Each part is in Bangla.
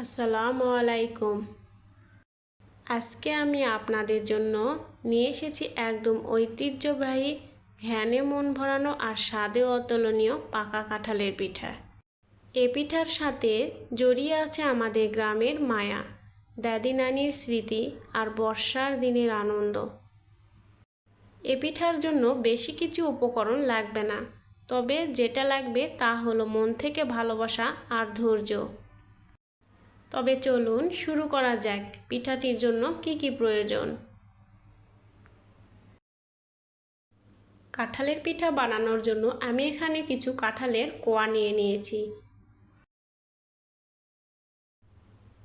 আসসালামু আলাইকুম। আজকে আমি আপনাদের জন্য নিয়ে এসেছি একদম ঐতিহ্যবাহী, ঘ্রাণে মন ভরানো আর স্বাদে অতুলনীয় পাকা কাঁঠালের পিঠা। এ পিঠার সাথে জড়িয়ে আছে আমাদের গ্রামের মায়া, দাদি নানির স্মৃতি আর বর্ষার দিনের আনন্দ। এ পিঠার জন্য বেশি কিছু উপকরণ লাগবে না, তবে যেটা লাগবে তা হলো মন থেকে ভালোবাসা আর ধৈর্য। তবে চলুন শুরু করা যাক। পিঠাটির জন্য কি কি প্রয়োজন। কাঁঠালের পিঠা বানানোর জন্য আমি এখানে কিছু কাঁঠালের কোয়া নিয়ে নিয়েছি।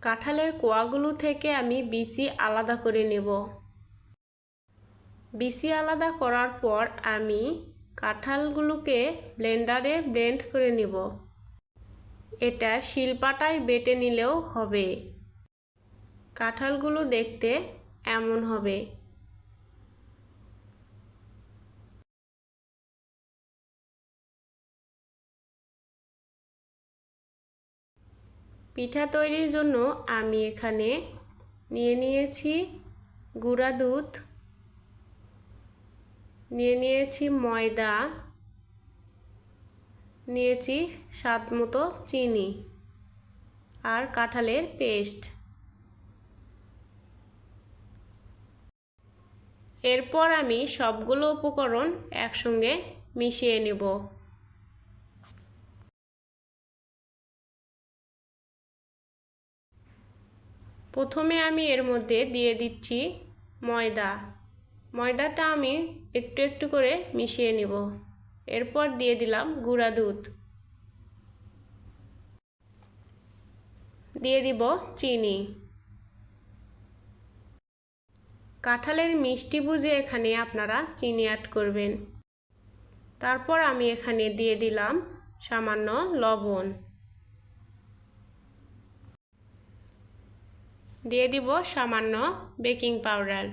কাঁঠালের কোয়াগুলো থেকে আমি বিচি আলাদা করে নেব। বিচি আলাদা করার পর আমি কাঁঠালগুলোকে ব্লেন্ডারে ব্লেন্ড করে নেব। এটা শিলপাটায় বেটে নিলেও হবে। কাঁঠালগুলো দেখতে এমন হবে। পিঠা তৈরির জন্য আমি এখানে নিয়ে নিয়েছি গুঁড়া দুধ, নিয়ে নিয়েছি ময়দা, নিয়েছি স্বাদ মতো চিনি আর কাঁঠালের পেস্ট। এরপর আমি সবগুলো উপকরণ একসঙ্গে মিশিয়ে নেব। প্রথমে আমি এর মধ্যে দিয়ে দিচ্ছি ময়দা। ময়দাটা আমি একটু একটু করে মিশিয়ে নেব। এরপর দিয়ে দিলাম গুঁড়া দুধ, দিয়ে দিব চিনি। কাঁঠালের মিষ্টি বুঝে এখানে আপনারা চিনি অ্যাড করবেন। তারপর আমি এখানে দিয়ে দিলাম সামান্য লবণ, দিয়ে দিব সামান্য বেকিং পাউডার।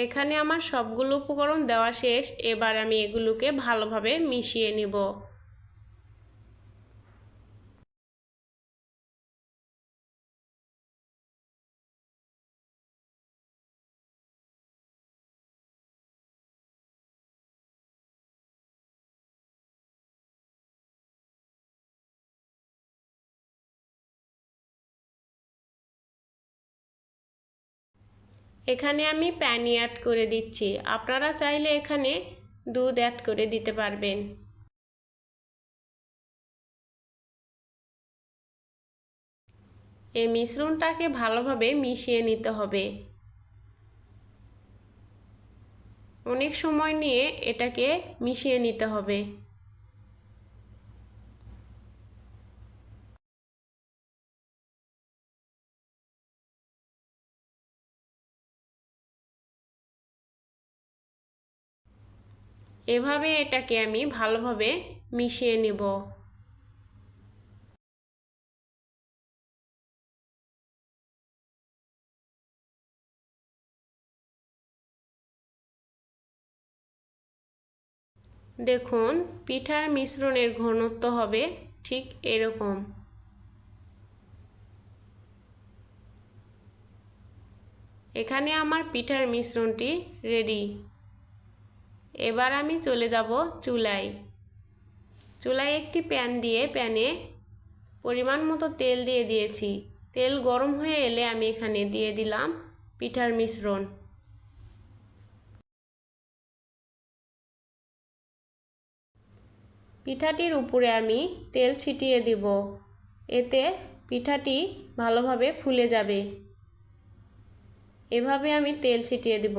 এখানে আমার সবগুলো উপকরণ দেওয়া শেষ। এবার আমি এগুলোকে ভালোভাবে মিশিয়ে নিব। এখানে আমি পানি অ্যাড করে দিচ্ছি। আপনারা চাইলে এখানে দুধ অ্যাড করে দিতে পারবেন। এই মিশ্রণটাকে ভালোভাবে মিশিয়ে নিতে হবে। অনেক সময় নিয়ে এটাকে মিশিয়ে নিতে হবে। এভাবে এটাকে আমি ভালোভাবে মিশিয়ে নেব। দেখুন, পিঠার মিশ্রণের ঘনত্ব হবে ঠিক এরকম। এখানে আমার পিঠার মিশ্রণটি রেডি। এবার আমি চলে যাব চুলায়। চুলায় একটি প্যান দিয়ে প্যানে পরিমাণ মতো তেল দিয়ে দিয়েছি। তেল গরম হয়ে এলে আমি এখানে দিয়ে দিলাম পিঠার মিশ্রণ। পিঠাটির উপরে আমি তেল ছিটিয়ে দিব। এতে পিঠাটি ভালোভাবে ফুলে যাবে। এভাবে আমি তেল ছিটিয়ে দিব।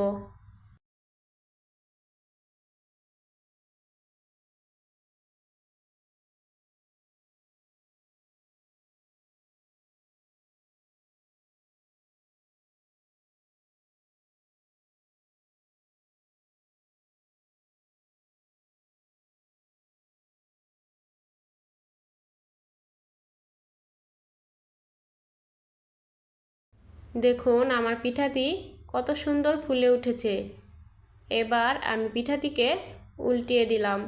দেখুন, আমার পিঠাটি কত সুন্দর ফুলে উঠেছে। এবার আমি পিঠাটিকে উল্টিয়ে দিলাম।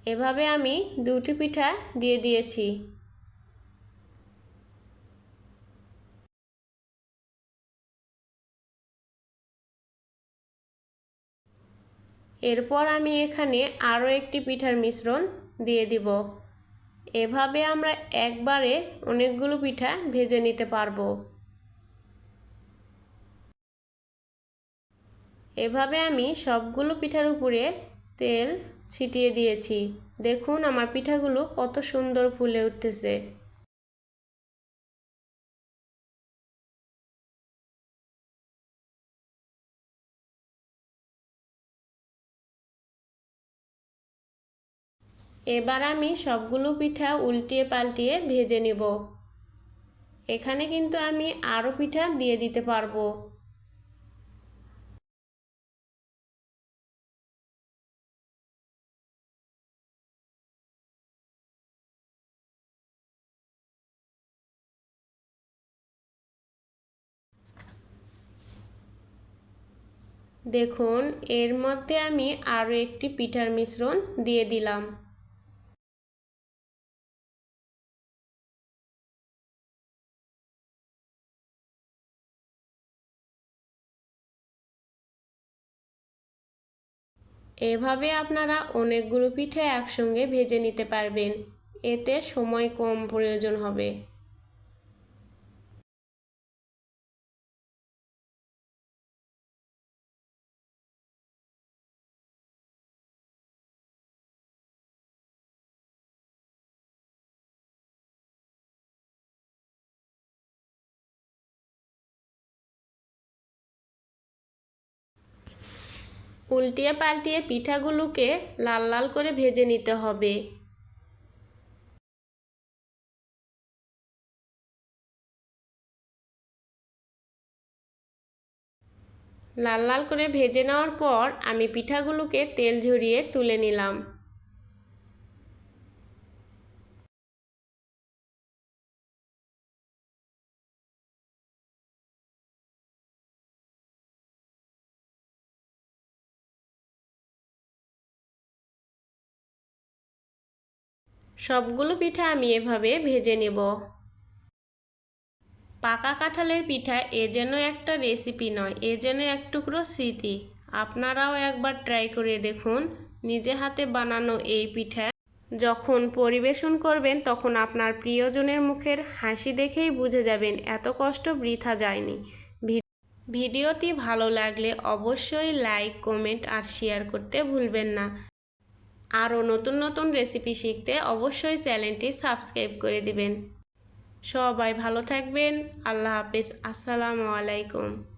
এভাবে আমি দুটি পিঠা দিয়ে দিয়েছি। এরপর আমি এখানে আরও একটি পিঠার মিশ্রণ দিয়ে দিব। এভাবে আমরা একবারে অনেকগুলো পিঠা ভেজে নিতে পারবো। এভাবে আমি সবগুলো পিঠার উপরে তেল ছিটিয়ে দিয়েছি। দেখুন আমার পিঠাগুলো কত সুন্দর ফুলে উঠতেছে। এবার আমি সবগুলো পিঠা উল্টিয়ে পাল্টিয়ে ভেজে নেব। এখানে কিন্তু আমি আরও পিঠা দিয়ে দিতে পারবো। দেখুন এর মধ্যে আমি আরও একটি পিঠার মিশ্রণ দিয়ে দিলাম। এভাবে আপনারা অনেকগুলো পিঠা একসঙ্গে ভেজে নিতে পারবেন। এতে সময় কম প্রয়োজন হবে। উল্টিয়ে পাল্টিয়ে পিঠাগুলোকে লাল লাল করে ভেজে নিতে হবে। লাল লাল করে ভেজে নেওয়ার পর আমি পিঠাগুলোকে তেল ঝরিয়ে তুলে নিলাম। সবগুলো পিঠা আমি এভাবে ভেজে নেব। পাকা কাঁঠালের পিঠা এ যেন একটা রেসিপি নয়, এ যেন এক টুকরো স্মৃতি। আপনারাও একবার ট্রাই করে দেখুন। নিজে হাতে বানানো এই পিঠা যখন পরিবেশন করবেন তখন আপনার প্রিয়জনের মুখের হাসি দেখেই বুঝে যাবেন এত কষ্ট বৃথা যায়নি। ভিডিওটি ভালো লাগলে অবশ্যই লাইক, কমেন্ট আর শেয়ার করতে ভুলবেন না। আরও নতুন নতুন রেসিপি শিখতে অবশ্যই চ্যানেলটি সাবস্ক্রাইব করে দিবেন। সবাই ভালো থাকবেন। আল্লাহ হাফেজ। আসসালামু আলাইকুম।